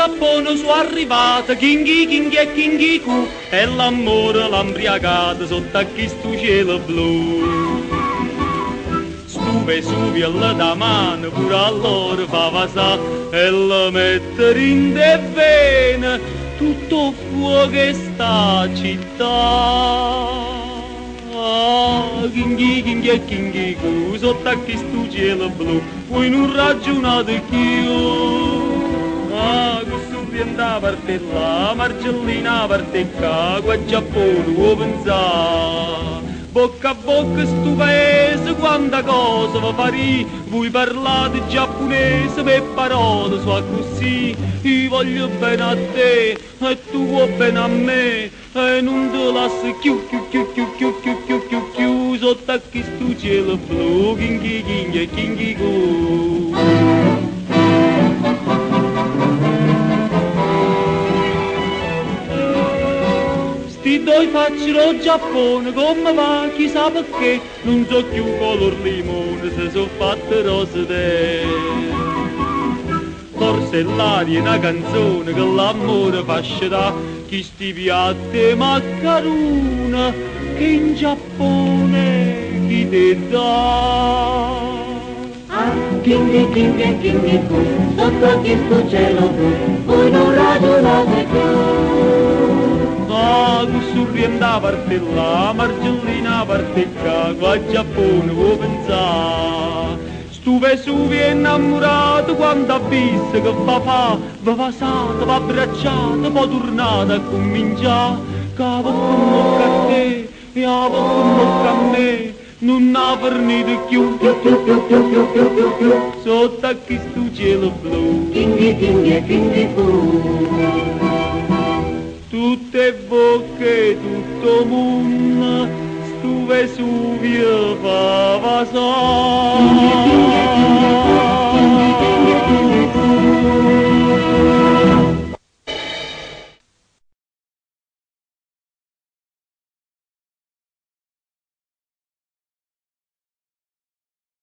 Giappone sono arrivata, Kingi, Kingi e Kingi Ku, e l'amore l'ha imbriagata sotto a questo cielo blu. Stu Vesuvio alla da mano, pure allora fa vasà, e la mettere in de vene, tutto fuoco che sta città. Kingi, Kingi e Kingi Ku, sotto a questo cielo blu, voi non ragionate più. Questo andava a parte là, Marcellina a parte qua, qua a Giappone, vuoi pensare? Bocca a bocca sto paese, quanta cosa va fare, voi parlate giapponese, per parole sono così, io voglio bene a te, e tu vuoi bene a me, e non te lascio chiù, sotto a questo cielo blu, Kingi, Kingi e Kingi Ku. Sti due facciano Giappone, come va, chissà perché, non so più color limone, se sono fatte rose te. Forse l'aria è una canzone che l'amore fa scerà, chi sti piatti maccaruna, che in Giappone chi te dà. Kingi, Kingi e Kingi Ku, sotto questo cielo blu, voi non ragionate più. Questo rienda a parte là, Marcellina a parte qua a Giappone vuoi pensare? Stu Vesuvio è innamorato quando ha visto che va vasata, va abbracciata, poi tornata a cominciare, che va con mocca a te, e va con mocca a me, non ha fornito più, sotto a questo cielo blu, Kingi, Kingi e Kingi Ku. tutte bocche, tutto mondo, stu Vesuvio fa vasà.